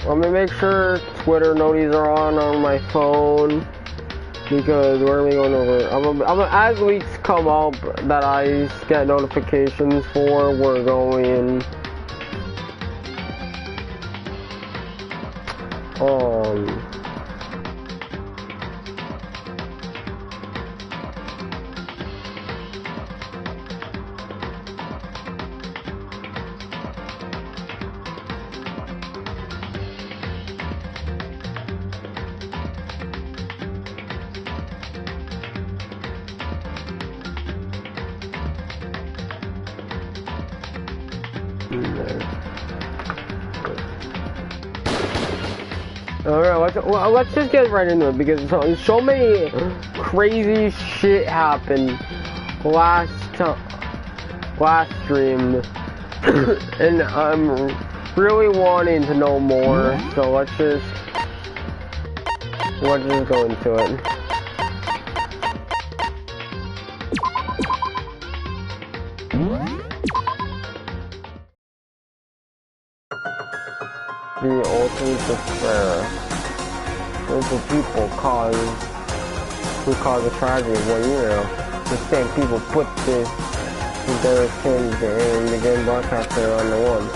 Let me make sure Twitter notices are on my phone. Because where are we going over? As weeks come up that I get notifications for, we're going. Alright, let's just get right into it because so many crazy shit happened last stream, and I'm really wanting to know more. So let's just go into it. The ultimate despair. Group of people who caused a tragedy 1 year ago. The same people put this in their sins and began broadcasting around the world.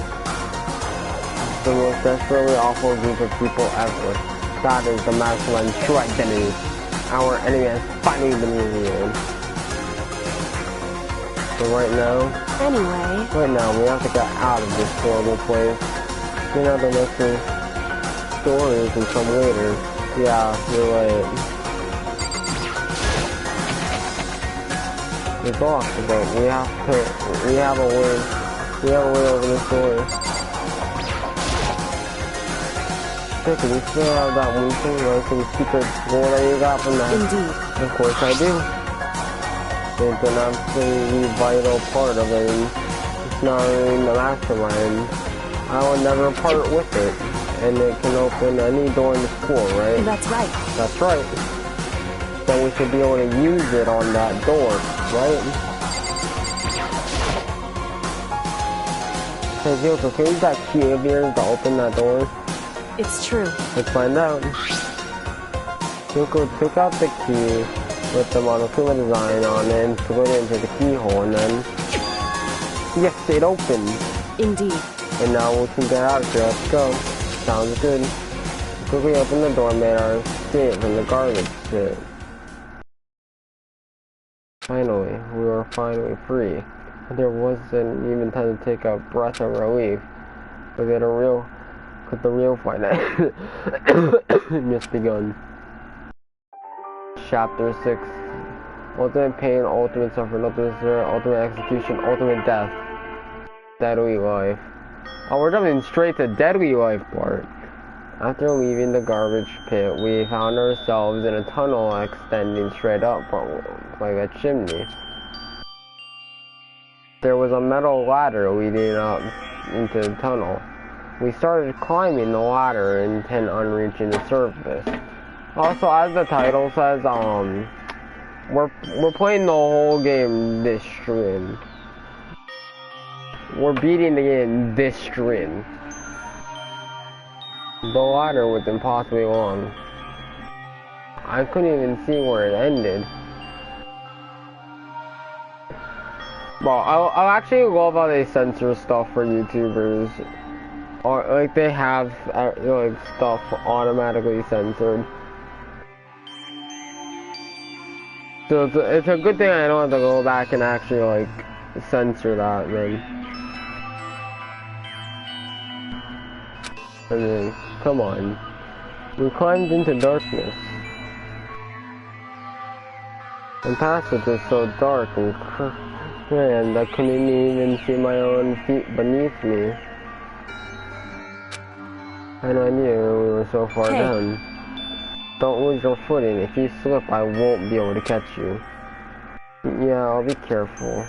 The most desperately awful group of people ever. That is the mastermind true identity. Our enemy has finally been revealed. So right now we have to get out of this horrible place. You know, the next stories will come later. Yeah, you're right. It's locked, but we have a way over this door. Hey, can you still have that one thing, like some secret goal that you got from that? Indeed. Of course I do. It's an absolutely vital part of it. It's not really the mastermind. I would never part with it, and it can open any door in the school, right? That's right. That's right. So we should be able to use it on that door, right? Hey, Yoko, can you use that key of yours to open that door? It's true. Let's find out. Yoko took out the key with the Monokuma design on it and put it into the keyhole, and then... Yes, it opened. Indeed. And now we can get out of here. Let's go. Sounds good. Quickly open the door, made our escape from the garbage pit. Finally, we were finally free. There wasn't even time to take a breath of relief. But the real fight had just begun. Chapter 6. Ultimate pain, ultimate suffering, ultimate despair, ultimate execution, ultimate death. Deadly life. Oh, we're jumping straight to deadly life part. After leaving the garbage pit, we found ourselves in a tunnel extending straight up like a chimney. There was a metal ladder leading up into the tunnel. We started climbing the ladder intent on reaching the surface. Also, as the title says, we're playing the whole game this stream. We're beating the game this stream. The ladder was impossibly long. I couldn't even see where it ended. Well, I actually love how they censor stuff for YouTubers. Or, like, they have, like, stuff automatically censored. So it's a good thing I don't have to go back and actually, like, censor that, man. I mean, come on. We climbed into darkness. The passage is so dark and cramped I couldn't even see my own feet beneath me. And I knew we were so far down. Don't lose your footing. If you slip, I won't be able to catch you. Yeah, I'll be careful.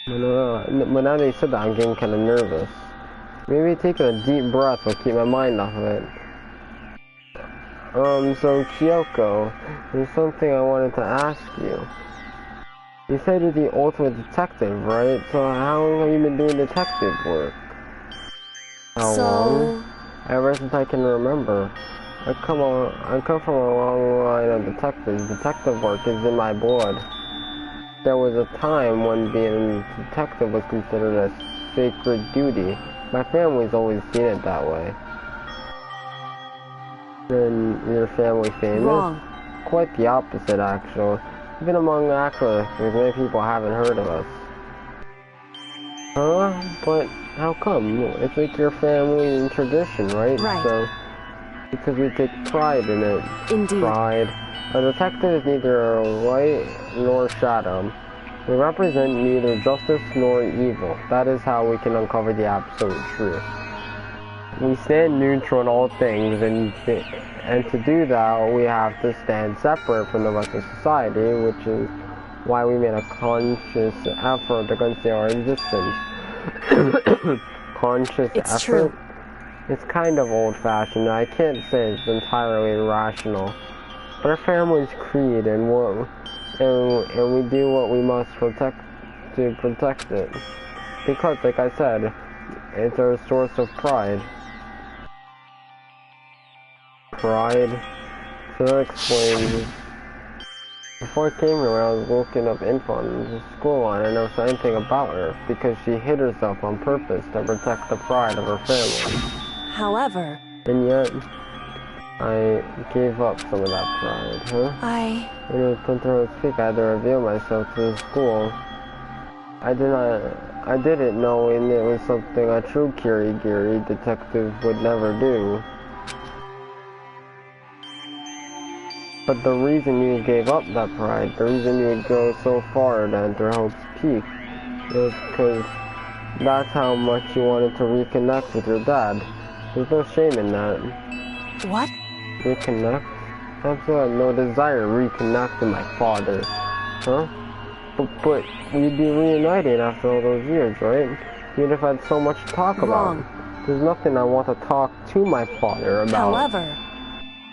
But now they said that, I'm getting kind of nervous. Maybe taking a deep breath will keep my mind off of it. So Kyoko, there's something I wanted to ask you. You said you're the ultimate detective, right? So how long have you been doing detective work? How long? Ever since I can remember. I come from a long line of detectives. Detective work is in my blood. There was a time when being a detective was considered a sacred duty. My family's always seen it that way. Then your family famous? Wrong. Quite the opposite, actually. Even among actors, many people haven't heard of us. Huh? But how come? It's like your family tradition, right? Right. So, because we take pride in it. Indeed. Pride. A detective is neither light nor shadow. We represent neither justice nor evil. That is how we can uncover the absolute truth. We stand neutral in all things, and to do that, we have to stand separate from the rest of society, which is why we made a conscious effort to conceal our existence. Conscious It's effort? true. It's kind of old-fashioned. I can't say it's entirely irrational. But our family's creed, and we do what we must to protect it. Because, like I said, it's our source of pride. Pride? So that explains. Before I came here, when I was looking up info on the school line, I never saw anything about her, because she hid herself on purpose to protect the pride of her family. However... And yet, I gave up some of that pride, huh? When it was put through its peak, I had to reveal myself to the school. I did it knowing it was something a true Kirigiri detective would never do. But the reason you gave up that pride, the reason you would go so far to enter Hope's Peak, is because that's how much you wanted to reconnect with your dad. There's no shame in that. What? Reconnect? Absolutely no desire to reconnect with my father. Huh? But we'd be reunited after all those years, right? You'd have had so much to talk about. There's nothing I want to talk to my father about. However...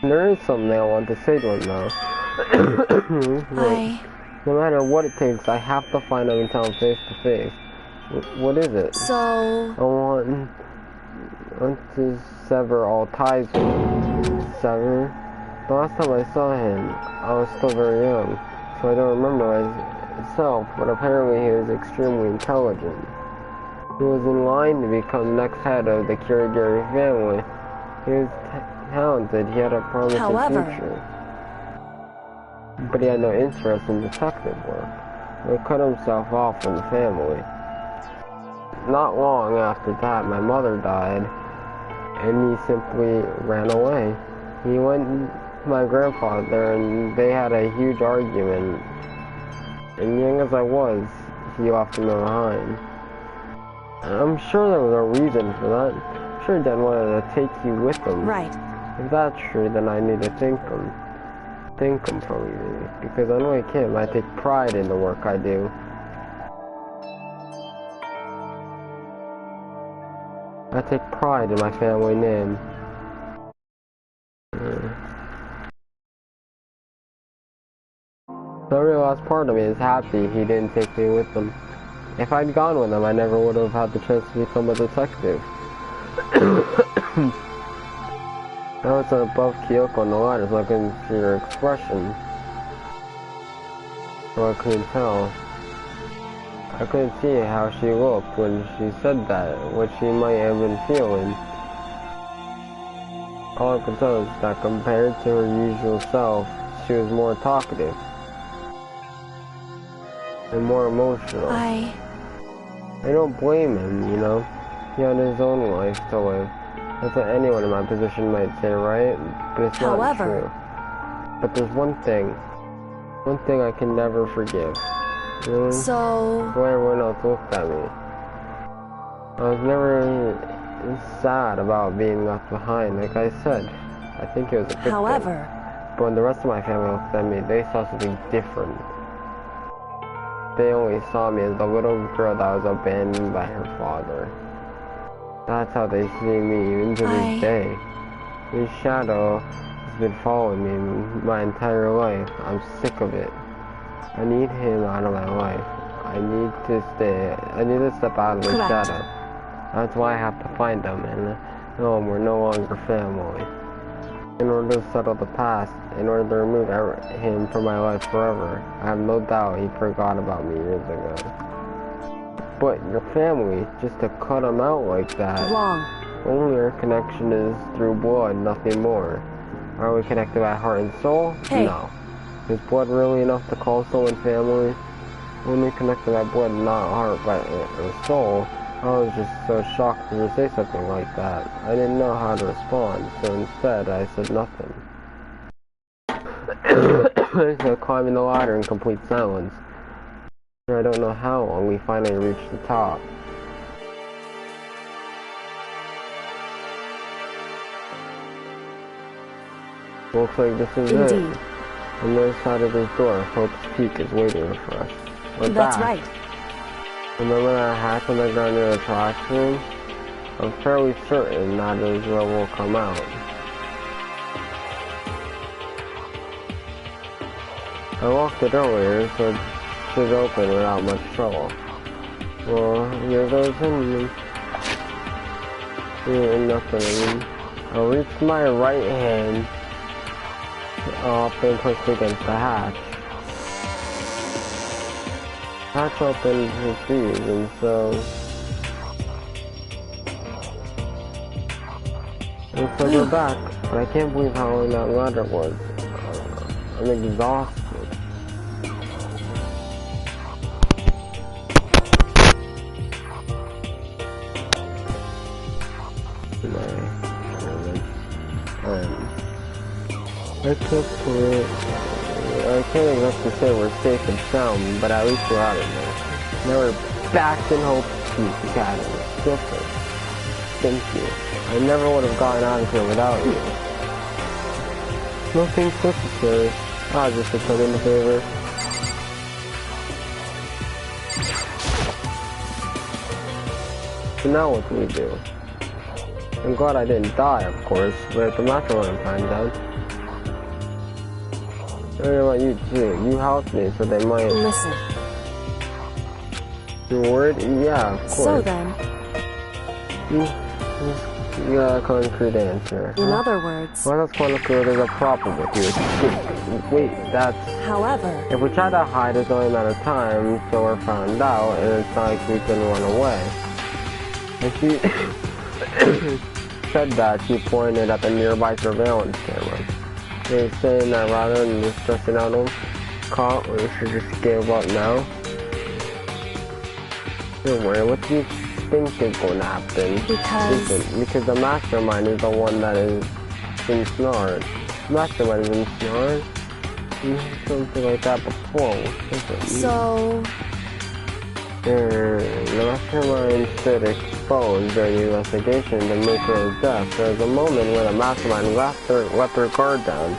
There is something I want to say to him now. No matter what it takes, I have to find him and tell him face to face. What is it? So... I want to sever all ties with him. Sever? The last time I saw him, I was still very young, so I don't remember myself, but apparently he was extremely intelligent. He was in line to become the next head of the Kirigiri family. He was talented, he had a promising future. But he had no interest in detective work. He cut himself off from the family. Not long after that, my mother died, and he simply ran away. He went to my grandfather, and they had a huge argument. And young as I was, he left me behind. I'm sure there was a reason for that. I'm sure Dad wanted to take you with him. Right. If that's true, then I need to thank him from you, because unlike him, I take pride in the work I do. I take pride in my family name. The real last part of me is happy he didn't take me with him. If I'd gone with him, I never would have had the chance to become a detective. I was above Kyoko on the ladder, so I couldn't see her expression. So I couldn't tell. I couldn't see how she looked when she said that, what she might have been feeling. All I could tell is that compared to her usual self, she was more talkative. And more emotional. I don't blame him, you know. He had his own life to live. That's what anyone in my position might say, right? But it's not true. But there's one thing I can never forgive. Really? So... The way everyone else looked at me. I was never sad about being left behind, like I said. I think it was a good thing. But when the rest of my family looked at me, they saw something different. They only saw me as the little girl that was abandoned by her father. That's how they see me, even to this day. His shadow has been following me my entire life. I'm sick of it. I need him out of my life. I need to step out of the shadow. That's why I have to find him, and we're no longer family. In order to settle the past, in order to remove him from my life forever, I have no doubt he forgot about me years ago. But your family, just to cut him out like that. Wrong. Only our connection is through blood, nothing more. Are we connected by heart and soul? Hey. No. Is blood really enough to call someone family? Only connected by blood, not heart, but soul. I was just so shocked to say something like that. I didn't know how to respond, so instead I said nothing. I started climbing the ladder in complete silence. I don't know how long we finally reached the top. Looks like this is Indeed. it. On the other side of this door, Hope's Peak is waiting for us. We're That's back. right. Remember that hatch on the ground near the trash room? I'm fairly certain that is where we'll come out. I locked it earlier, so it should open without much trouble. Well, here goes in. Nothing. I'll reach my right hand up and push against the hatch. Hatch opens with these, and so looks like we're back, but I can't believe how long that ladder was. I'm exhausted. I can't exactly say we're safe and sound, but at least we're out of there. Now we're back in Hope's Peak Academy. Different. Thank you. I never would have gotten out of here without you. Nothing's necessary. I'll just return in the favor. So now what do we do? I'm glad I didn't die, of course, but the mastermind found out. I don't know about you too. You helped me, so they might. Listen. Your word? Yeah, of course. So then. You got a concrete answer. In other words. Well, that's concrete is a problem with you. Wait, that's. However. If we try to hide, it's only a matter of time, so we're found out, and it's not like we can run away. And she said that, she pointed at the nearby surveillance camera. They're saying that rather than just stressing out on caught, we should just give up now. Don't worry, what do you think is going to happen? Because the mastermind is the one that is ensnared. Mastermind is ensnared? Something like that before. So... The mastermind stood exposed during the investigation to make her death. There was a moment where the mastermind let her guard down.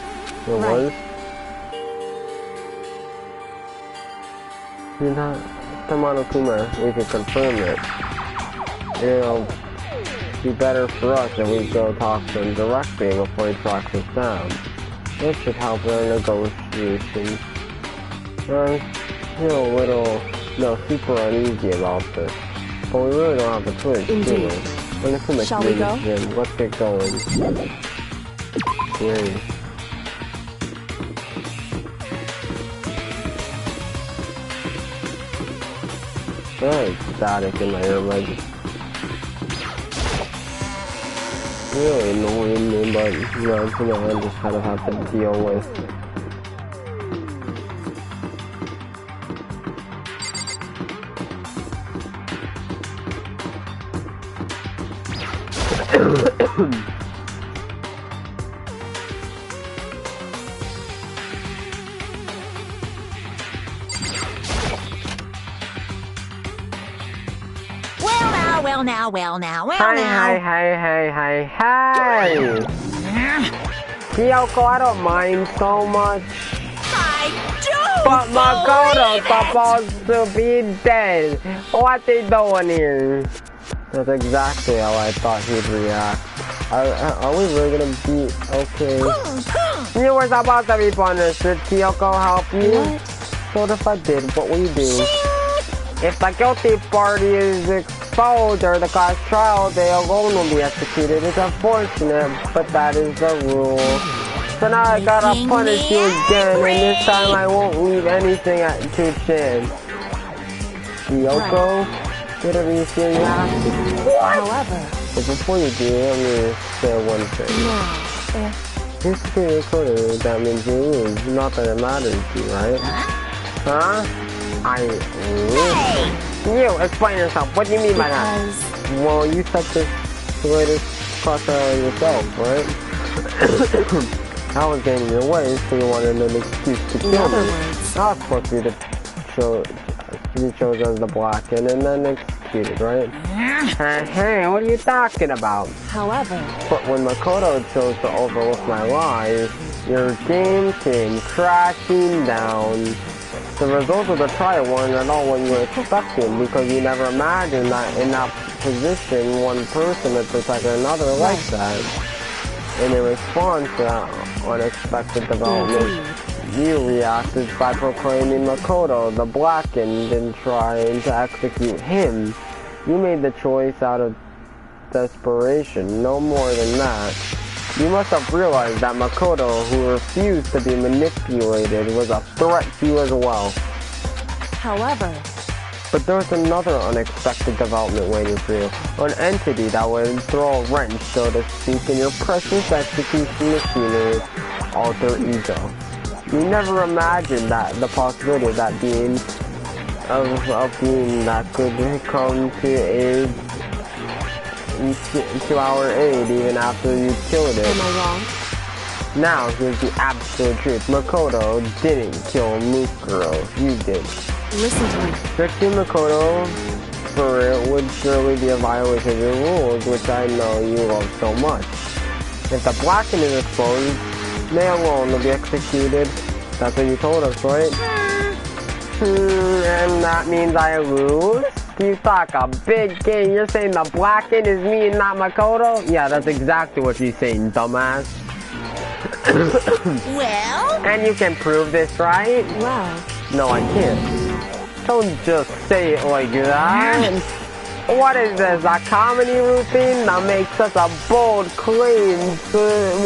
It was? You're not Tamanokuma, we can confirm it. It'll be better for us if we go talk to him directly before he tracks us down. It should help in our negotiations. I'm still a little... super uneasy about this. But we really don't have a choice, do we? Shall we go? Let's get going. Yay. There's static in my earbuds. Really annoying me, but it's something I just kind of have to deal with. Well now. Hi. Kyoko, I don't mind so much. I do! But Makoto's supposed to be dead. What they doing here? That's exactly how I thought he'd react. Are we really gonna be okay? You were supposed to be punished. Did Kyoko help you? What? So if I did, what will you do? If the guilty party is exposure to cause trial, they alone will be executed. It's unfortunate, but that is the rule. So now I gotta punish you again, and this time I won't leave anything to chance. Yoko, whatever you feel you have to. However, But before you do, let me say one thing. This is recorded, that means you lose. Not that it matters to you, right? Huh? You, explain yourself. What do you mean by that? Well, you set this latest crossfire yourself, right? I was getting in your way, so you wanted an excuse to kill me. I was supposed to be chosen as the Blacken and then executed, right? Hey, what are you talking about? however, But when Makoto chose to overlook my lies, your game came crashing down. The result of the trial wasn't at all what you were expecting, because you never imagined that in that position one person would protect another like that. And in response to that unexpected development, you reacted by proclaiming Makoto the Blackened and trying to execute him. You made the choice out of desperation, no more than that. You must have realized that Makoto, who refused to be manipulated, was a threat to you as well. however, But there was another unexpected development waiting for you. An entity that would throw a wrench, so to speak, in your precious execution machinery alter ego. You never imagined that the possibility of that being that could come to our aid even after you killed it. am I wrong? Now here's the absolute truth. Makoto didn't kill Mukuro. You did. Listen to me. Restricting Makoto for it would surely be a violation of your rules, which I know you love so much. If the Blacken is exposed, they alone will be executed. That's what you told us, right? And that means I lose? You talk a big game. You're saying the Blacken is me and not Makoto? Yeah, that's exactly what you're saying, dumbass. Well? And you can prove this, right? Well, No, I can't. Don't just say it like that. What is this, a comedy routine that makes such a bold claim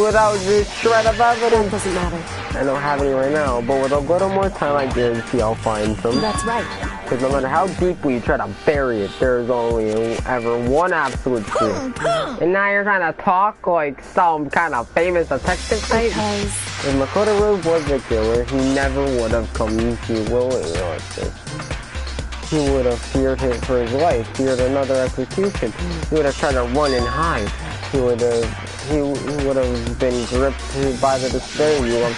without just shred of that evidence? doesn't matter. I don't have any right now, but with a little more time, I guarantee I'll find some. That's right. Because no matter how deeply you try to bury it, there's only ever one absolute truth. And now you're trying to talk like some kind of famous detective type? Because If Makoto Rose was the killer, he never would have come to willingly like this. He would have feared him for his life, feared another execution. He would have tried to run and hide. He would have been gripped by the despair you love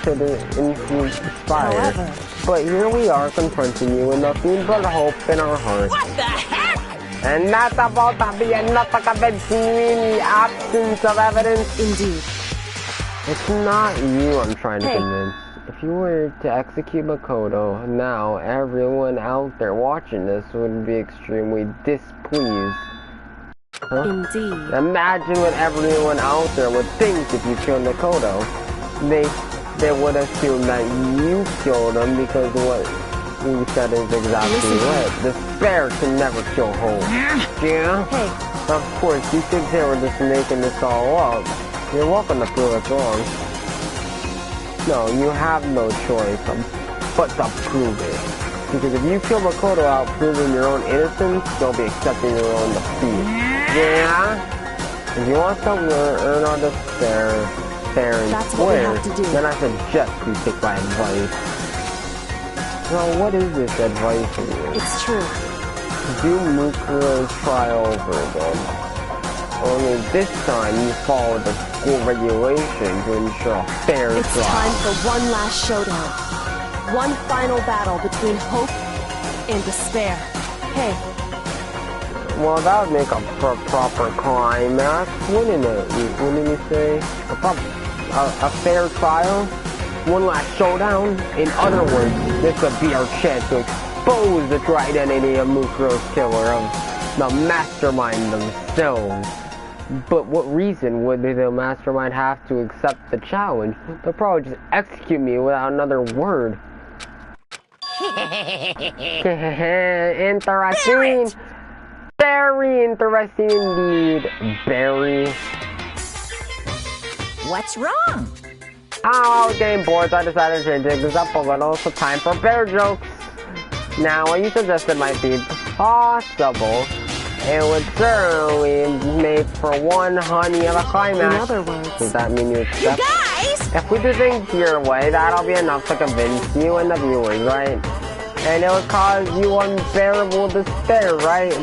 to inspire. However. But here we are confronting you with nothing but hope in our hearts. What the heck? And that's about to be enough to convince me in the absence of evidence. indeed, It's not you I'm trying to Hey. convince. If you were to execute Makoto, now everyone out there watching this would be extremely displeased. Huh? indeed. Imagine what everyone out there would think if you killed Makoto. They would assume that you killed him because what you said is exactly Listen to right. Despair can never kill hope. Yeah? Hey, Of course, you think they were just making this all up. You're welcome to prove us wrong. No, you have no choice but to prove it. Because if you kill Makoto out proving your own innocence, you'll be accepting your own defeat. Yeah? If you want to earn our despair fair and That's what we square, have to do. then I suggest you take my advice. So what is this advice for you? it's true. Do Mukuro's trial over again. Only this time you follow the school regulation to ensure a fair It's trial. time for one last showdown. One final battle between hope and despair. Hey, Well, that would make a proper climax, wouldn't it? Wouldn't you say? A fair trial? One last showdown? In other words, this would be our chance to expose the true identity of Mukuro's killer, of the mastermind themselves. But what reason would the mastermind have to accept the challenge? They'll probably just execute me without another word. Interesting. Very interesting indeed. Very. What's wrong? Oh, getting bored, so I decided to change things up a little. So time for bear jokes. Now, what you suggested might be possible. It would certainly make for one honey of a climax. In other words, does that mean you accept? Guys! If we do things your way, that'll be enough to convince you and the viewers, right? And it would cause you unbearable despair, right?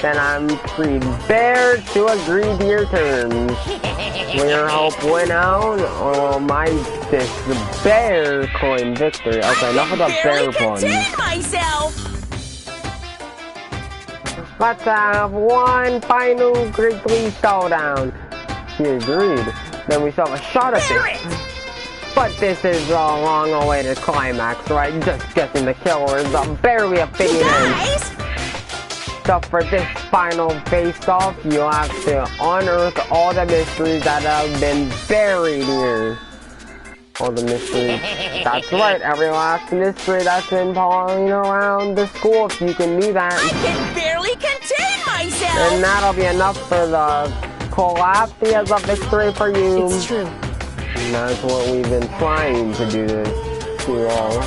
Then I'm prepared to agree to your terms. Will your hope win out, or will my despair claim victory? Okay, enough of the bear puns. Contain myself! Let's have one final grizzly showdown. He agreed. Then we saw a shot at this. But this is a long-awaited climax, right? Just guessing the killer is barely a fitting end. So for this final face-off, you'll have to unearth all the mysteries that have been buried here. All the mysteries. That's right, every last mystery that's been following around the school, if you can do that. I can barely contain myself! And that'll be enough for the collapse as a victory for you. it's true. And that's what we've been trying to do this too long.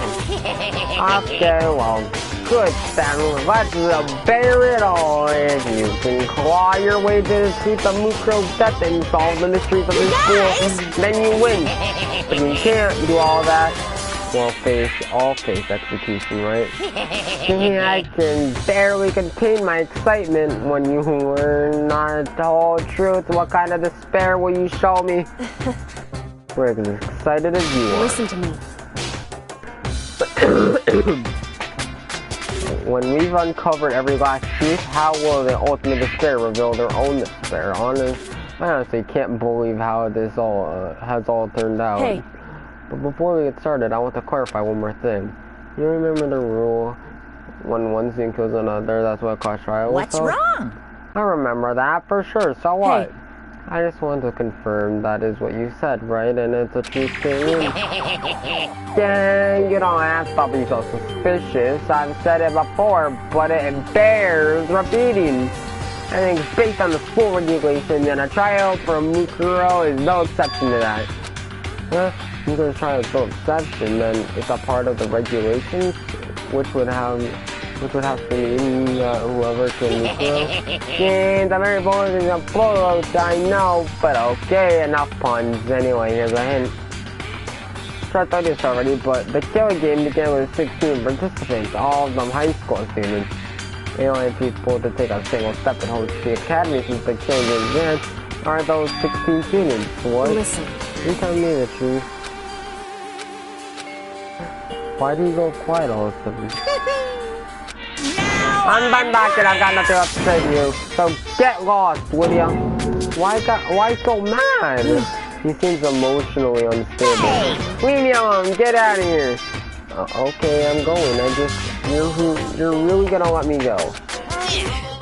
Okay, well, good then. Let's bear it all. If you can claw your way to defeat the Mukro's death and solve the mysteries of this school, then you win. But you can't do all that. Well, all face execution, right? I can barely contain my excitement when you learn not the whole truth. What kind of despair will you show me? We're as excited as you are. Listen to me. When we've uncovered every last truth, how will the ultimate despair reveal their own despair? I honestly can't believe how this all has all turned out. Hey. But before we get started, I want to clarify one more thing. You remember the rule, when one scene kills another, that's what class trial was? What's wrong? I remember that for sure, so what? Hey. I just want to confirm that is what you said, right? And it's a true statement. Dang, you don't have to be so suspicious. I've said it before, but it bears repeating. I think based on the school regulations, and a tryout for a Mukuro is no exception to that. Huh? Mukuro's tryout is no exception, then it's a part of the regulations, which would have to mean whoever killed Mukuro. And the very bones is a plural, I know, but okay, enough puns. Anyway, here's a hint. I thought this already, but the killing game began with 16 participants, all of them high school students. The only people to take a single step and host the academy since the killing game began are those 16 students. What? Listen. You tell me the truth. Why do you go quiet all of a sudden? I'm back and I've got nothing else to say to you. So get lost, will ya? Why so mad? He seems emotionally unstable. Leave me alone, get out of here. Okay, I'm going. You're really gonna let me go?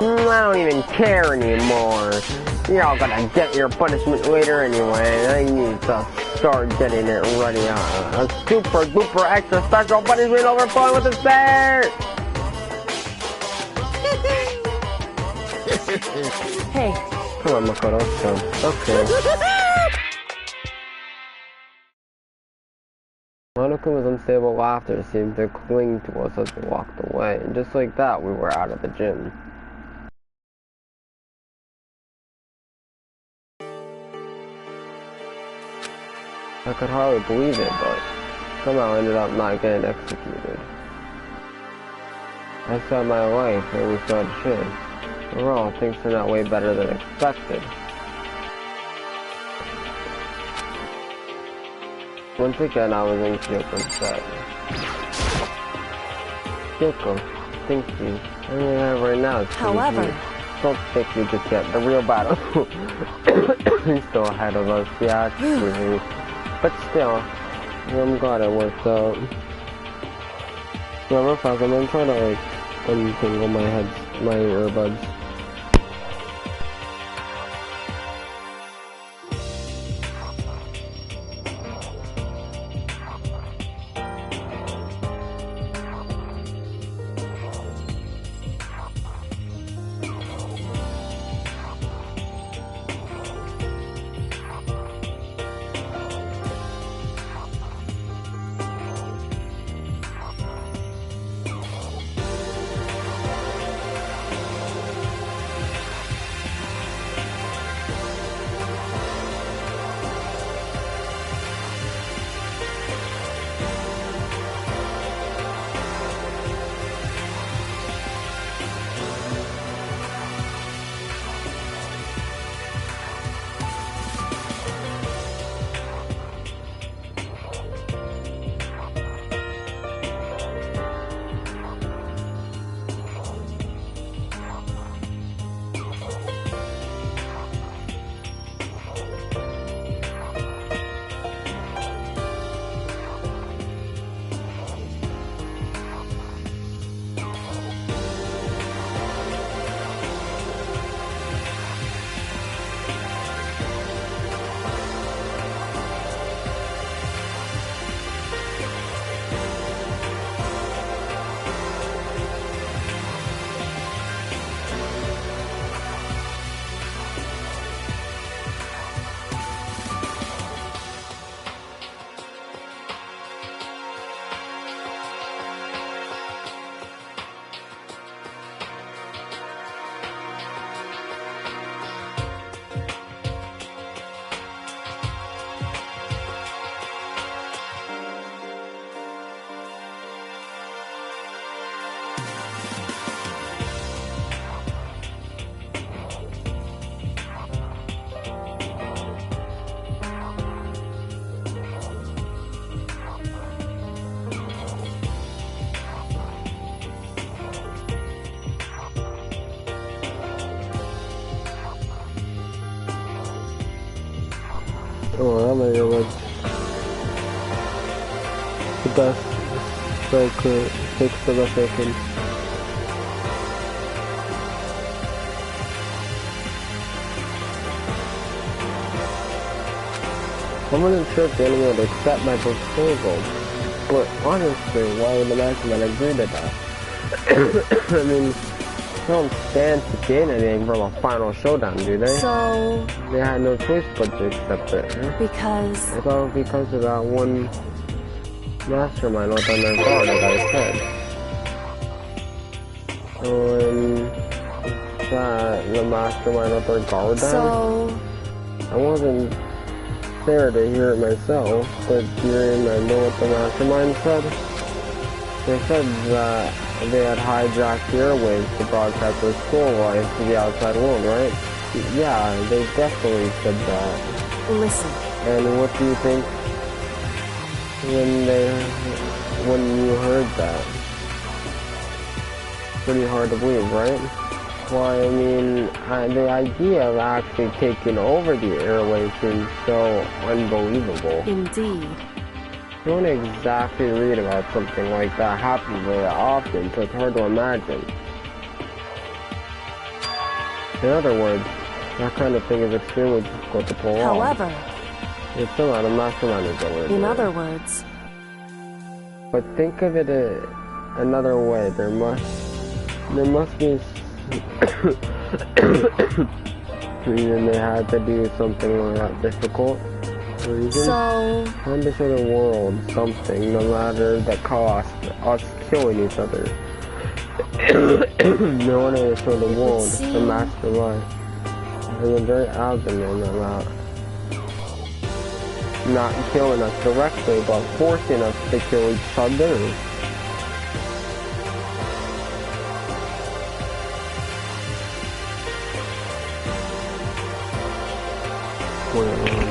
I don't even care anymore. You're all gonna get your punishment later anyway. I need to start getting it ready. A super duper extra special punishment overflowing with despair. Hey. Come on, Makoto. Okay. Monokuma's unstable laughter seemed to cling to us as we walked away, and just like that, we were out of the gym. I could hardly believe it, but somehow ended up not getting executed. I saw my life, and we saw the shit. Overall, things turned out way better than expected. Once again, I was in Kyoko's bed. Kyoko, thank you. Everything I have right now is However, don't think we just yet. The real battle is still ahead of us, yeah, actually. But still, I'm glad it worked out. Real fast, I'm gonna try to like untangle my earbuds. Oh, I mean, it was the best they could fix the best they can. I wasn't sure if anyone would accept my proposal, but honestly, why would the mastermind agree to that? I mean, they don't stand to gain anything from a final showdown, do they? So... They had no choice but to accept it. Huh? Because... It's all because of that one mastermind was on their guard, like I said. And that the mastermind with their guard down? So... I wasn't there to hear it myself, but hearing I know what the mastermind said. They said that they had hijacked the airwaves to broadcast their school life to the outside world, right? Yeah, they definitely said that. Listen. And what do you think when you heard that? Pretty hard to believe, right? Why, I mean, the idea of actually taking over the airwaves seems so unbelievable. Indeed. You don't exactly read about something like that happening very often, so it's hard to imagine. In other words, that kind of thing is extremely difficult to pull off. However... It's still not a mastermind ability. In other words... But think of it another way. There must be reason they had to do something like that difficult. Reason? So... Trying to show the world something, no matter the cost, us killing each other. They wanted to show the world the mastermind. They were very adamant about not killing us directly, but forcing us to kill each other. Hold on.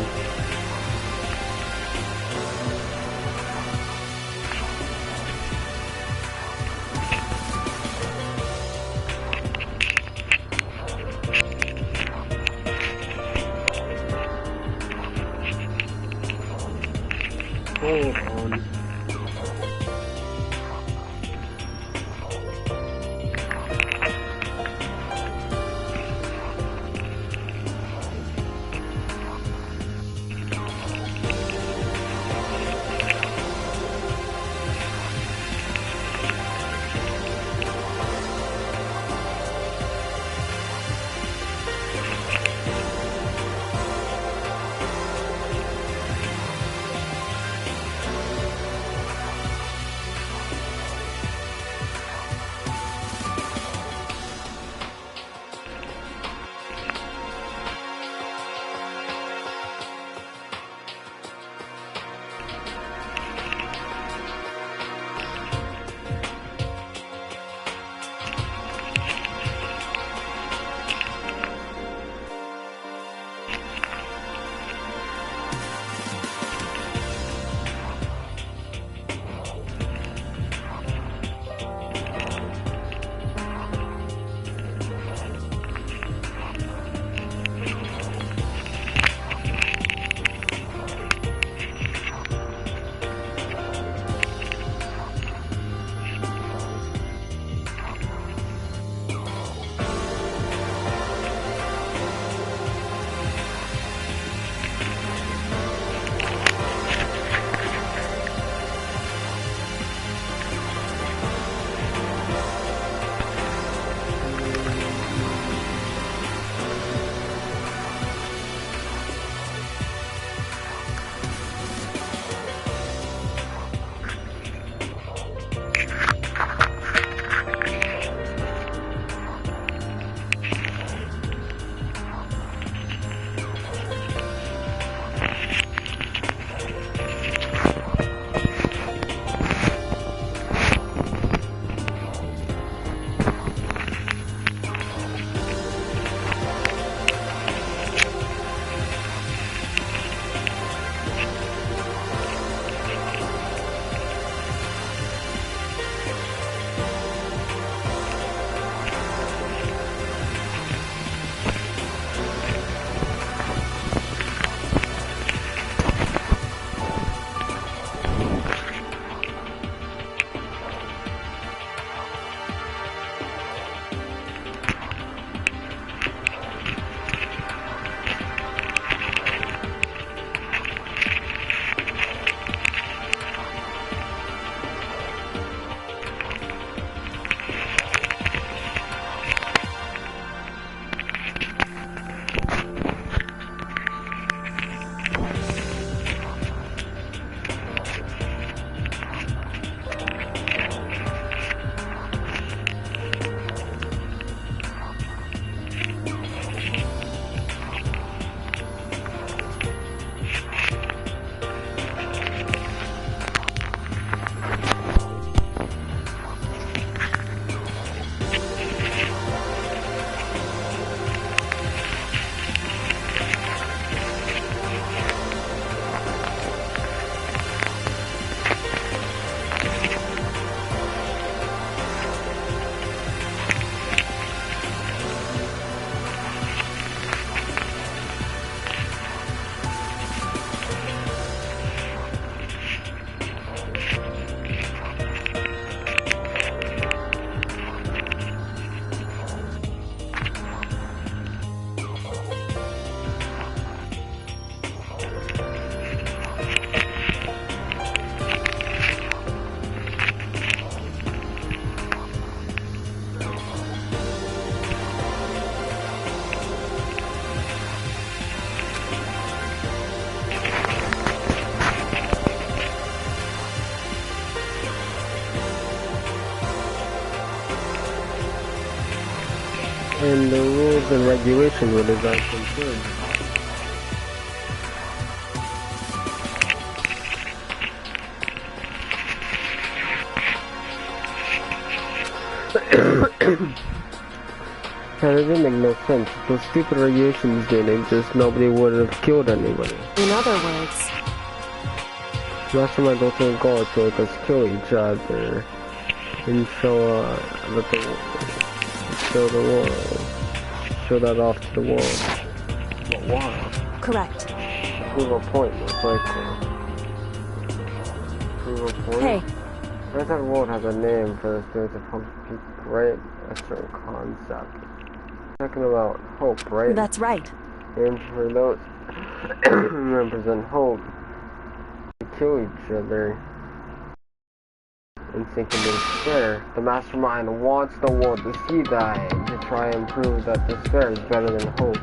and regulations were designed to ensure. That doesn't make no sense. If those stupid regulations didn't exist, nobody would have killed anybody. In other words, Mastermind ultimate goal is to make us kill each other and show the world. Show that off to the world. But why? correct. Prove a point, most likely. Prove a point? Hey, Bedrock world has a name for the spirits of hope to right a certain concept. Talking about hope, right? that's right. And for those who represent hope, to kill each other and sink into despair. The mastermind wants the world to see that and to try and prove that despair is better than hope.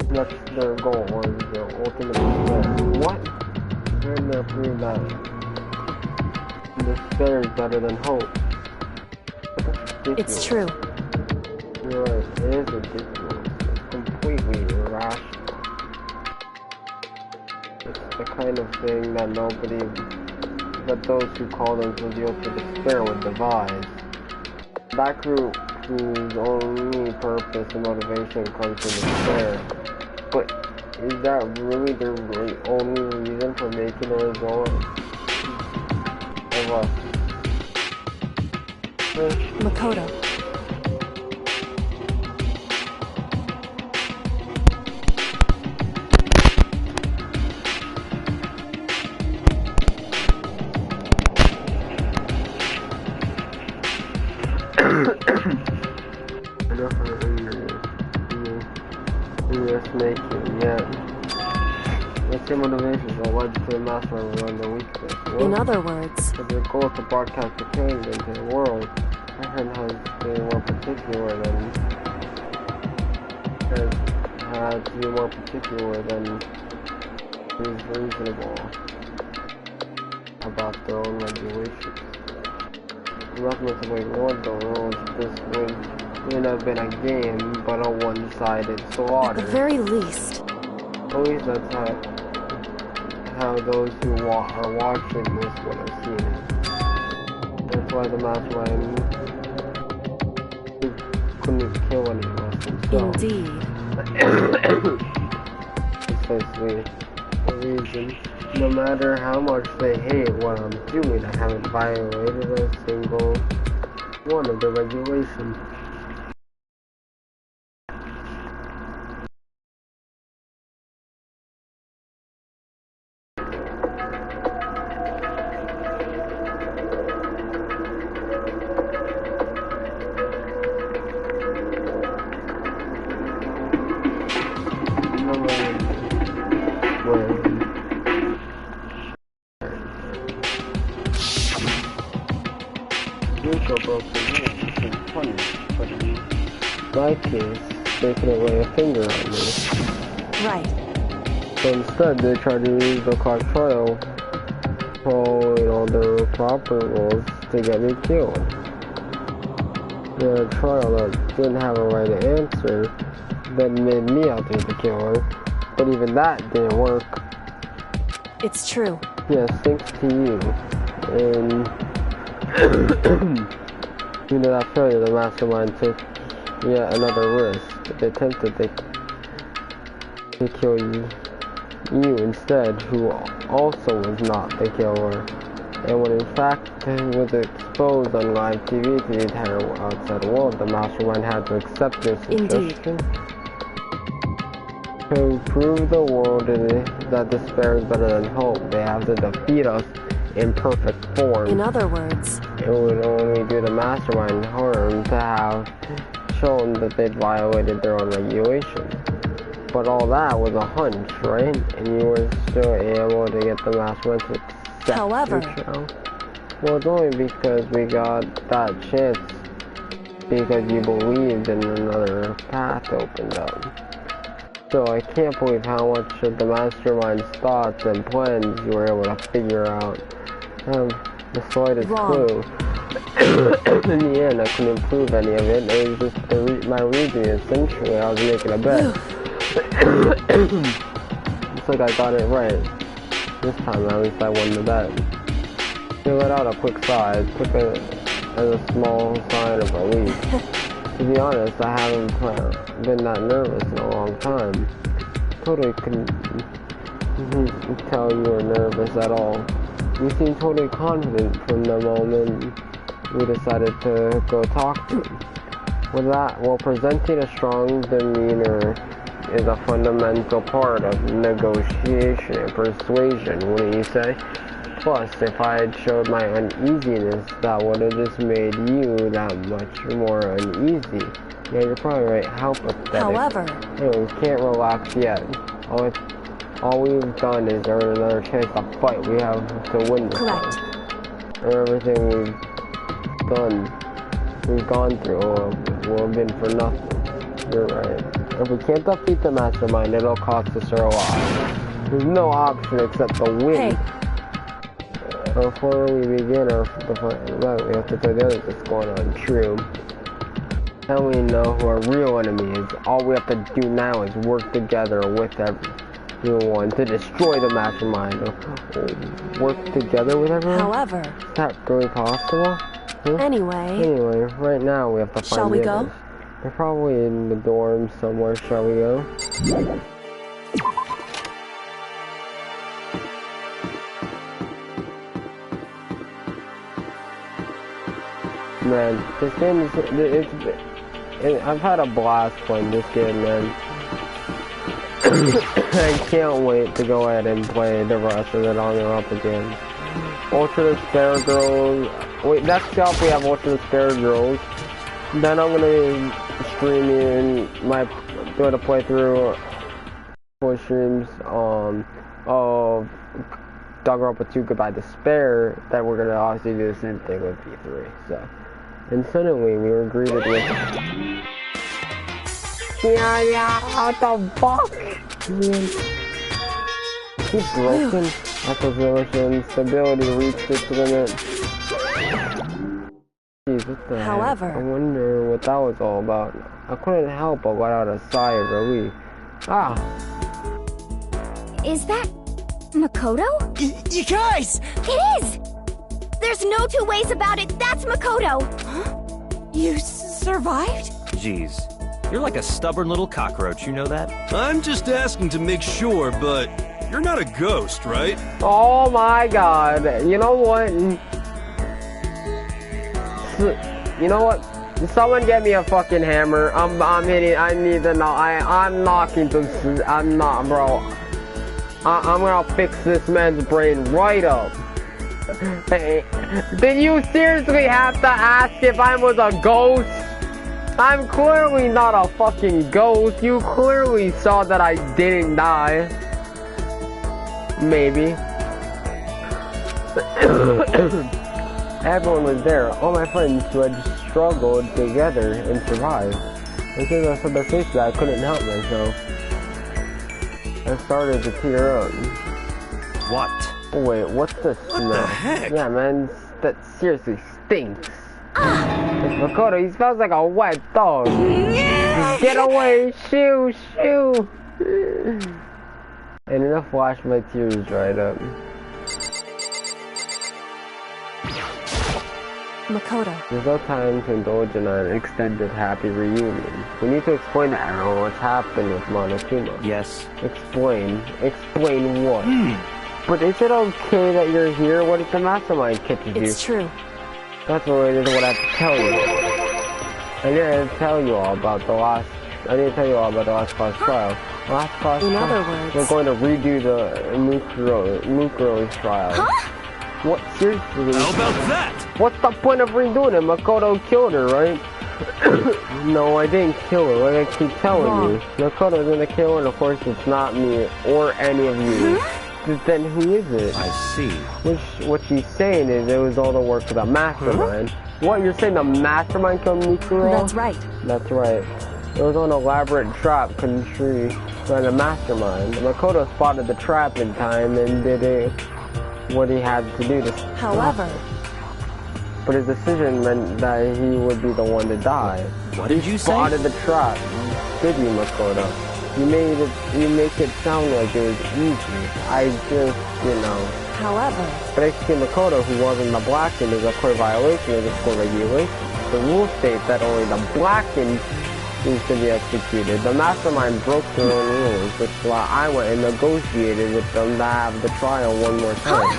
That's their goal, or their ultimate despair. What? They're gonna prove that despair is better than hope. It's true. You're right, it is ridiculous. It's completely irrational. It's the kind of thing that that those who call themselves the ultimate despair would devise. That group whose only purpose and motivation comes from despair. But is that really their only reason for making a result of us? Makoto. What's your motivations or why did the master run the weakness? In other words, but their goal is to broadcast the change into the world. Aaron has been more particular than is reasonable about their own regulations. The Russians have ignored the rules. This would have been a game, but a one-sided slaughter. at the very least, At least that's how those who are watching this would have seen it. That's why the mastermind couldn't kill any of us himself. indeed. Precisely the reason. No matter how much they hate what I'm doing, I haven't violated a single one of the regulations. My case, they couldn't lay a finger on me. Right. So instead, they tried to use the court trial, following all the proper rules to get me killed. They had a trial that didn't have a right answer, that made me out to be the killer, but even that didn't work. It's true. Yes, thanks to you. And due to that failure, the mastermind took yet another risk. They attempted to kill you instead, who also was not the killer. And when in fact was exposed on live TV to the entire outside world, the mastermind had to accept this suggestion. To prove the world that despair is better than hope, they have to defeat us in perfect form. In other words, it would only do the mastermind harm to have shown that they'd violated their own regulations. But all that was a hunch, right? And you were still able to get the mastermind to accept however, the show. Well, it's only because we got that chance because you believed in another path opened up. So I can't believe how much of the mastermind's thoughts and plans you were able to figure out. The slightest clue. In the end, I couldn't prove any of it. It was just my reasoning. Essentially, I was making a bet. Looks like I got it right. This time, at least I won the bet. He let out a quick sigh. I took it as a small sign of relief. To be honest, I haven't been that nervous in a long time. Totally couldn't tell you were nervous at all. You seemed totally confident from the moment we decided to go talk to him. Well, presenting a strong demeanor is a fundamental part of negotiation and persuasion, wouldn't you say? Plus, if I had showed my uneasiness, that would have just made you that much more uneasy. Yeah, you're probably right. How pathetic. However, anyway, we can't relax yet. All we've done is earn another chance to fight. We have to win this. correct. And everything we've gone through will have been for nothing. You're right. If we can't defeat the mastermind, it'll cost us our lives. There's no option except to win. Hey. Before we begin the fight, we have to tell the others what's going on. True. And we know who our real enemy is. All we have to do now is work together with everyone to destroy the mastermind. Work together with everyone? However, Is that really possible? Huh? anyway, Right now we have to find shall we the go? others. They're probably in the dorm somewhere. Shall we go? Man, this game is, I've had a blast playing this game, man. I can't wait to go ahead and play the rest of the Danganronpa again. Ultra Despair Girls. Wait, next up we have Ultra Despair Girls. Then I'm gonna stream in doing a playthrough full streams of Danganronpa 2 Goodbye Despair. Then we're gonna obviously do the same thing with V3. So, and suddenly we were greeted with what the fuck? Man. Keep broken. Acquisition stability reached its limit. Jeez, what the However, heck? I wonder what that was all about. I couldn't help but let out a sigh of relief. Ah. Is that Makoto? You guys! It is! There's no two ways about it. That's Makoto. Huh? You survived? Jeez. You're like a stubborn little cockroach, you know that? I'm just asking to make sure, but you're not a ghost, right? Oh my god. You know what? You know what? Someone get me a fucking hammer. I'm hitting. I need to know. I'm knocking this. I'm not, bro. I'm gonna fix this man's brain right up. Hey, did you seriously have to ask if I was a ghost? I'm clearly not a fucking ghost. You clearly saw that I didn't die. Maybe. Everyone was there. All my friends who had struggled together and survived. Because I saw their faces, I couldn't help myself. I started to tear up. What? Oh, wait, what's the smell? What the heck? Yeah, man, that seriously stinks. It's Makoto, he smells like a wet dog. Get away, shoo, shoo. And in a flash, my tears dried up. Makoto. There's no time to indulge in an extended happy reunion. We need to explain to everyone what's happened with Monokuma. Yes. Explain? Explain what? But is it okay that you're here? What if the mastermind catches you? It's true. That's what I have to tell you. I didn't tell you all about the last class trial. Last class In trial. other words, We're going to redo the Mukuro's trial. Huh? What? Seriously? How about that? What's the point of redoing it? Makoto killed her, right? No, I didn't kill her, like I keep telling you. Makoto's gonna kill her, and of course it's not me or any of you. Then who is it? I see. What she's saying is it was all the work of the mastermind. What, you're saying the mastermind killed Mikuro? That's right. That's right. It was an elaborate trap constructed by the mastermind. Makoto spotted the trap in time and did what he had to do to stop However, it. but his decision meant that he would be the one to die. What did you say? Spotted the trap. Did you, Makoto? You make it sound like it was easy. I just, However, But execute Makoto, who wasn't the blackened, is a clear violation of the school regulations. The rules state that only the blackened is to be executed. The mastermind broke their own rules, which is why I went and negotiated with them to have the trial one more time.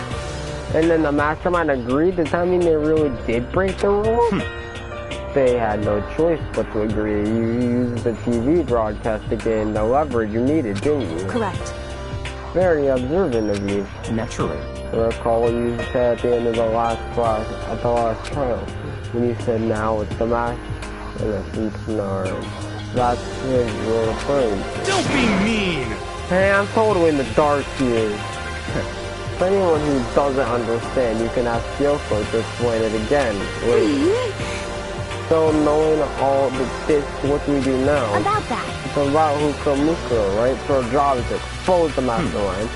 And then the mastermind agreed? Does that mean they really did break the rules? They had no choice but to agree. You used the TV broadcast to gain the leverage you needed, didn't you? correct. Very observant of you. Naturally. I recall what you said at the end of the last class, at the last trial, when you said now it's the match, in essence, no. That's what you're referring to. Don't be mean! Hey, I'm totally in the dark here. For anyone who doesn't understand, you can ask Kyoko to explain it again. Wait. So knowing all this, what do we do now? About that. It's about Hukamukuro, right? So our job is to expose the mastermind.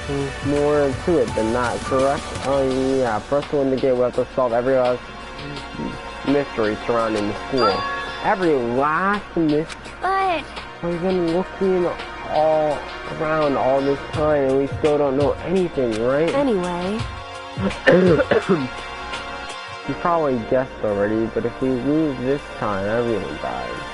There's more to it than that, correct? Oh yeah, first one to get, we have to solve every last mystery surrounding the school. Every last mystery. But We've been looking all around all this time and we still don't know anything, right? Anyway, You probably guessed already, but if we lose this time, everyone dies.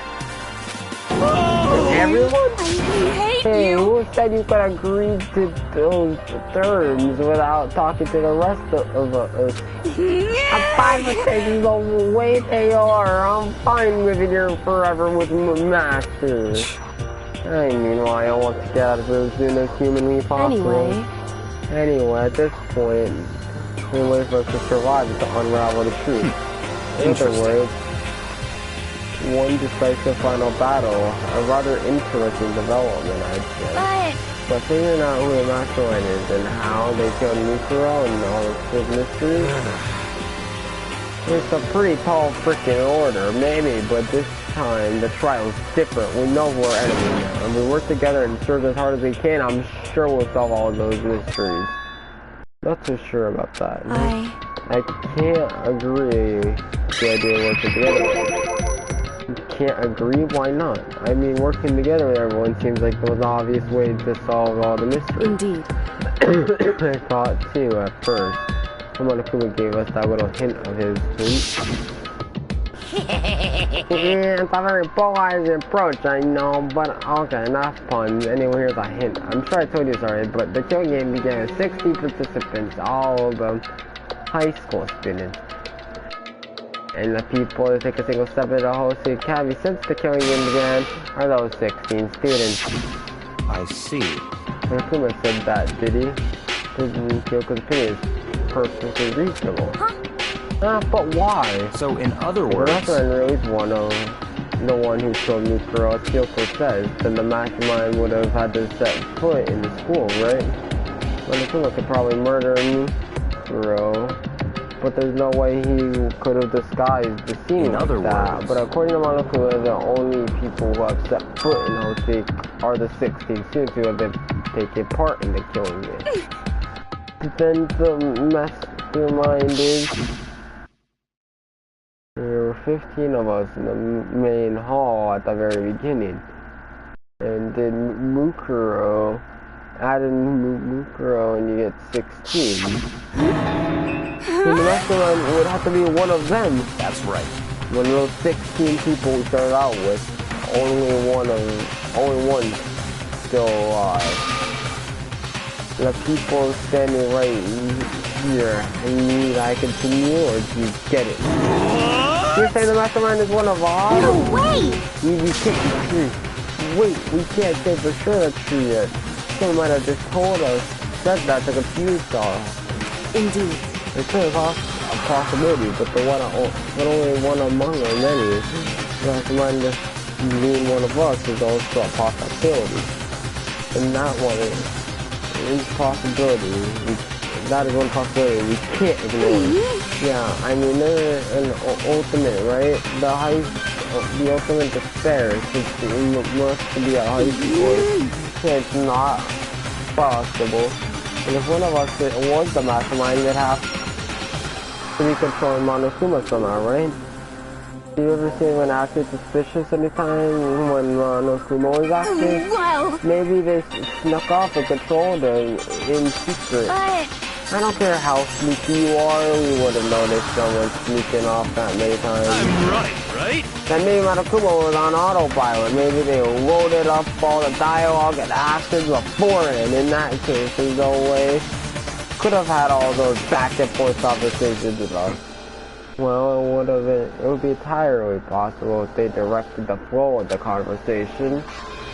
Everyone? I hate Hey, you! who said you could agree to those terms without talking to the rest of us? I'm fine with taking the way they are. I'm fine living here forever with my master. I mean, why I want to get out of here as soon as humanly possible. Anyway, at this point, the only way for us to survive is to unravel the truth. In other words, one decisive final battle, a rather interesting development, I'd say. But figuring out who the mastermind is and how they killed Mikuro and all this big mystery, it's a pretty tall freaking order, maybe, but this time the trial's different. We know we're enemies now, and we work together and serve as hard as we can. I'm sure we'll solve all of those mysteries. Not too sure about that. I can't agree with the idea of working together. You can't agree? Why not? I mean, working together with everyone seems like the most obvious way to solve all the mysteries. indeed. I thought too at first. Monokuma gave us that little hint of his hint. Yeah, it's a very polarized approach, I know, but okay, enough puns. Anyway, here's a hint. I'm sure I told you this already, but the killing game began with 60 participants, all of them high school students. And the people that take a single step into the whole academy since the killing game began are those 16 students. I see. Monokuma said that, did he? Kyoko's opinion is perfectly reasonable. But why? So, in other If the words... mastermind really is the one who killed Mikuro, as Kyoko says, then the mastermind would have had to set foot in the school, right? Monokuma could probably murder Mikuro, but there's no way he could have disguised the scene In other like that. words... But according to Monokuma, the only people who have set foot in Hoseki are the 16 students who have been taking part in the killing game. Then the mastermind is... There were 15 of us in the main hall at the very beginning. And then Mukuro, add in Mukuro and you get 16. So the mastermind would have to be one of them. That's right. When those 16 people we started out with, only one still alive. The people standing right here. Need I continue or do you get it? You're saying the mastermind is one of ours? No way! You can't be true. Wait, we can't say for sure that's true yet. Someone might have just told us, said that to confuse us. Indeed. It's a possibility, but only one among our many. The mastermind just being one of us is also a possibility. And that one is possibility. That is one possibility we can't ignore. Yeah, I mean, they're an ultimate, right? The ultimate despair must be a high school. It's not possible. And if one of us was the mastermind, they'd have to be controlling Monokuma somehow, right? Do you ever see anyone acting suspicious anytime when Monokuma was active? Well, Maybe they snuck off and controlled her in secret. but... I don't care how sneaky you are, we would have noticed someone sneaking off that many times. I'm right? Then maybe Monokuma was on autopilot. Maybe they loaded up all the dialogue and actions beforehand. In that case, there's no way. Could have had all those back and forth conversations with us. Well, it would be entirely possible if they directed the flow of the conversation.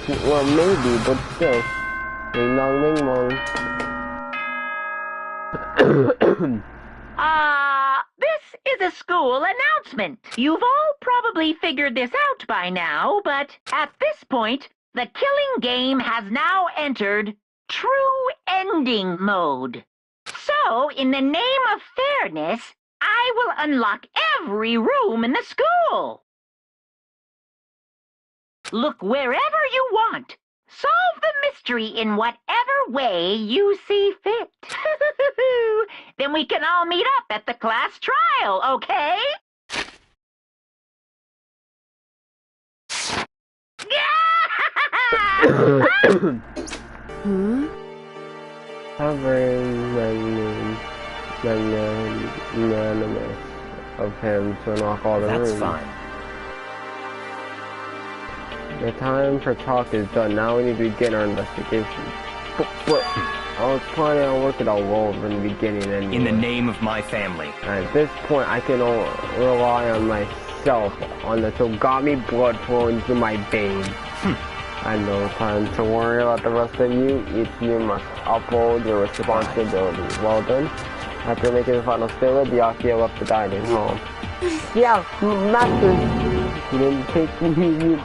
Well, maybe, but still. Ding dong, ding dong. This is a school announcement. You've all probably figured this out by now, but at this point, the killing game has now entered true ending mode. So, in the name of fairness, I will unlock every room in the school. Look wherever you want. Solve the mystery in whatever way you see fit. Then we can all meet up at the class trial, okay? How very magnanimous of him to unlock all the rooms. That's fine. The time for talk is done. Now we need to begin our investigation. But I was planning on working all over in the beginning anyway. In the name of my family. At this point, I can rely on myself, on the Togami blood flowing through my veins. I have no time to worry about the rest of you. Each of you must uphold your responsibilities. Well done. After making the final statement, Byakuya left the dining hall. Yeah, Master. You didn't take me.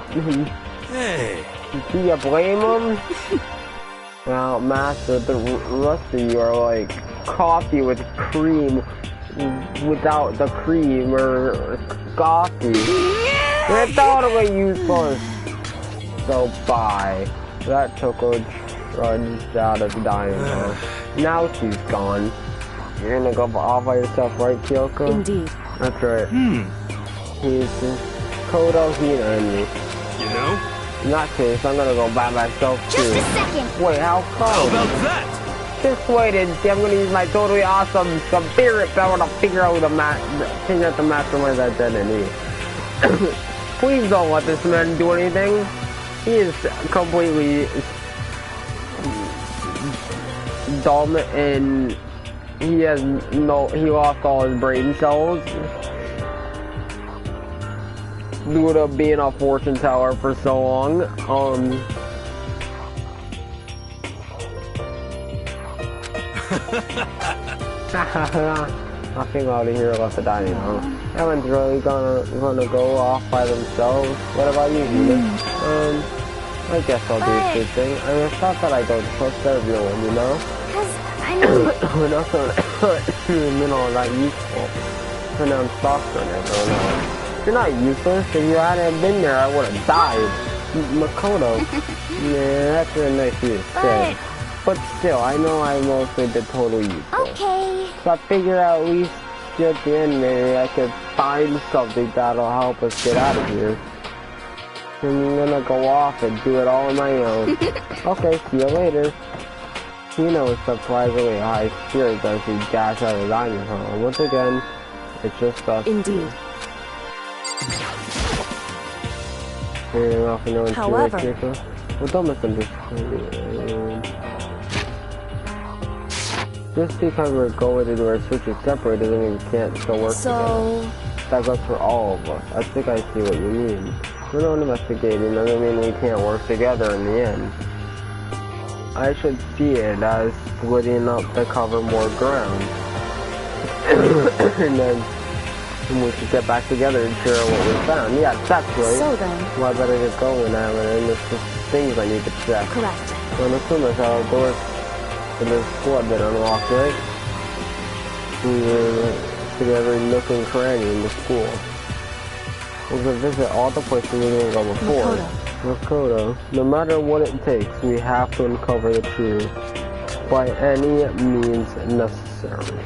Hey. Do you blame him? Well, Master, the rest of you are like coffee with cream without the cream or coffee. They're totally useless. So bye. That Toko trudged out of the dining hall. Now she's gone. You're gonna go all by yourself, right, Kyoko? Indeed. That's right. He's Kodo Hina and me. You know? In that case, I'm gonna go by myself too. Just a second. Wait, how How come? about that? Just wait and see. I'm gonna use my totally awesome spirit power to figure out the mastermind's identity. Please don't let this man do anything. He is completely dumb and he lost all his brain cells due to being a fortune teller for so long. Nothing out of here left the dining hall. Everyone's really gonna go off by themselves. What about you, Hina? I guess I'll do the same thing. I mean, it's not that I don't trust everyone, you know? Cause I know... We're not so that useful. Pronounced doctrine, everyone. You're not useless. If you hadn't been there, I would have died. Makoto. Yeah, that's a nice you to say. But still, I know I mostly did total useless. Okay. So I figure at least at the end maybe I could find something that'll help us get out of here. I'm gonna go off and do it all on my own. Okay, see you later. Hina was surprisingly high spirits as he dashed out of the dining hall. Once again, it's just us. Indeed. However, just because we're going into our switches separate doesn't mean we can't still work together. That goes for all of us. I think I see what you mean. We're not investigating doesn't mean we can't work together in the end. I should see it as splitting up to cover more ground. And then we should get back together and share what we found. Yeah, that's right. So then... Well, I better get going now, and there's just things I need to check. Correct. Well, as soon as our doors to the school have been unlocked, right? We were together in nook and cranny in the school. We're gonna visit all the places we didn't go before. Makoto. No matter what it takes, we have to uncover the truth by any means necessary.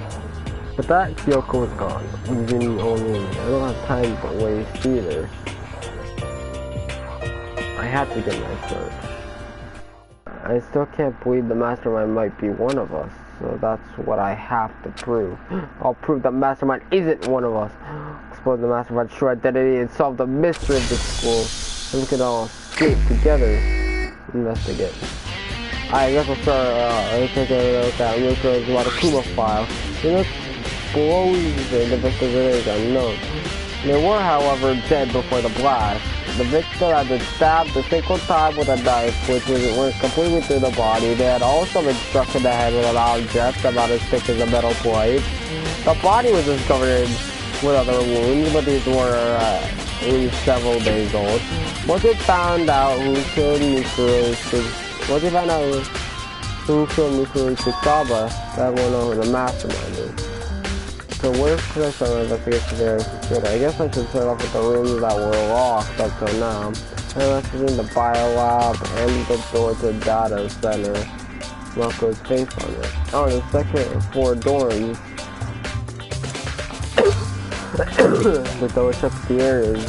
But that Kyoko was gone. Even only, I don't have time to waste either. I have to get my search. I still can't believe the mastermind might be one of us, so that's what I have to prove. I'll prove the mastermind isn't one of us. Expose the mastermind's true identity and solve the mystery of the school. So we can all escape together. Investigate. I guess I'll start taking a look at Luca's Watakuma file. It looks blows the victims unknown. They were, however, dead before the blast. The victim had been stabbed a single time with a knife, which went completely through the body. They had also been struck in the head with an object about as thick as a metal plate. The body was discovered with other wounds, but these were at least several days old. Once they found out who killed Mikuru Saba, that will know who the mastermind is. So where should I start my investigation there? I guess I should start off with the rooms that were locked up till now. I invested in the biolab and the door to the data center. Rocco's face on it. Oh, the second floor dorms. The door shuts the areas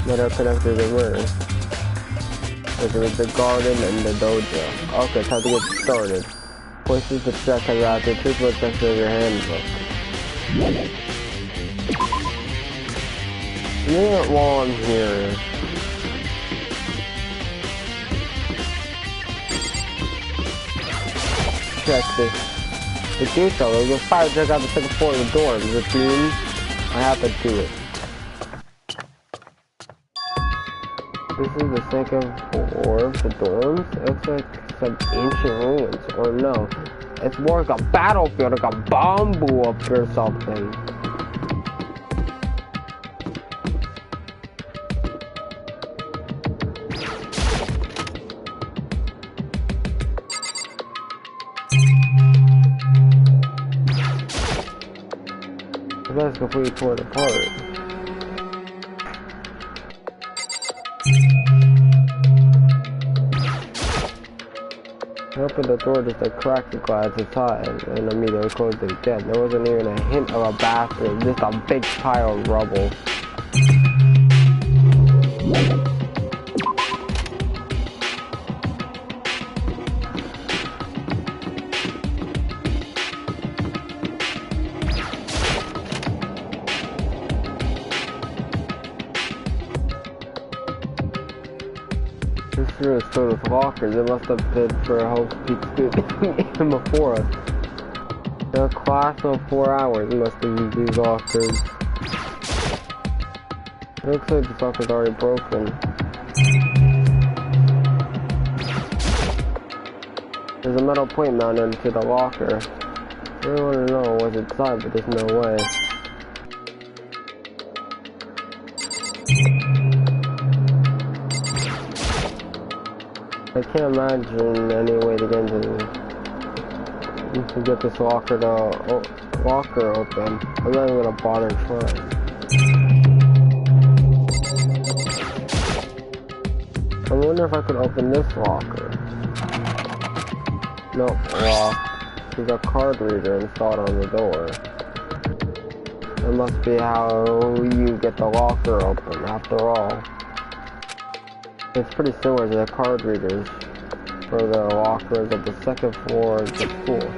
that are connected to murder. There's the garden and the dojo. Okay, time to get started. Places to check and out the truthful section of your handbook. Yeah, while I'm here. Check this. The do so, you'll fire check out the second floor of the dorms, which means I have to do it. This is the second floor of the dorms. It looks like some ancient ruins, or no. It's more like a battlefield, like a bomb blew up or something. The place completely torn apart. I opened the door just to crack the glass inside and immediately closed it again. There wasn't even a hint of a bathroom, just a big pile of rubble. This room is filled with lockers. It must have been for a whole even before us. In a class of 4 hours, we must have used these lockers. It looks like this locker's already broken. There's a metal plate mounted into the locker. I really want to know what's inside, but there's no way. I can't imagine any way to get this locker open. I'm not even gonna bother trying. I wonder if I could open this locker. Nope, locked. There's a card reader installed on the door. That must be how you get the locker open, after all. It's pretty similar to the card readers for the lockers of the second floor of the school.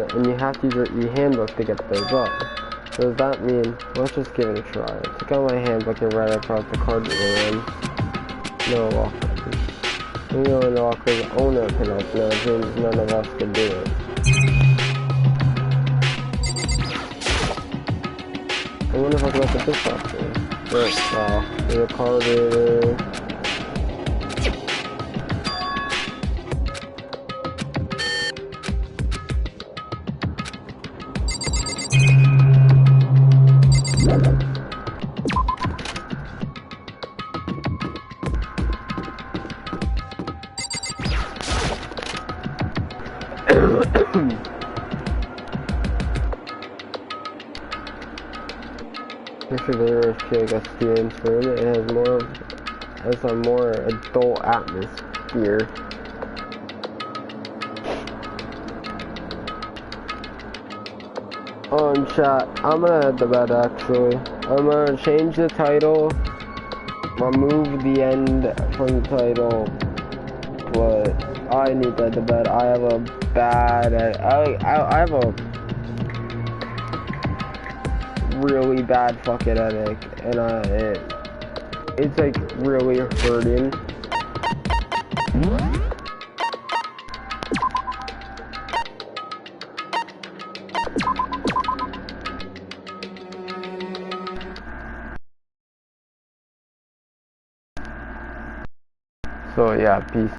And you have to use your e-handbook to get those up. So does that mean, let's just give it a try. Check out my handbook and write across the card reader and no lockers. When you know the locker's owner can open it, it means none of us can do it. I wonder if I can open this locker. There's a card reader. Actually, I guess students room. It has a more adult atmosphere. Chat, I'm gonna head to bed actually. I'm gonna change the title, remove the end from the title, but I need to head to bed. I have a bad, I have a really bad fucking headache, and it's like really hurting. So yeah, peace.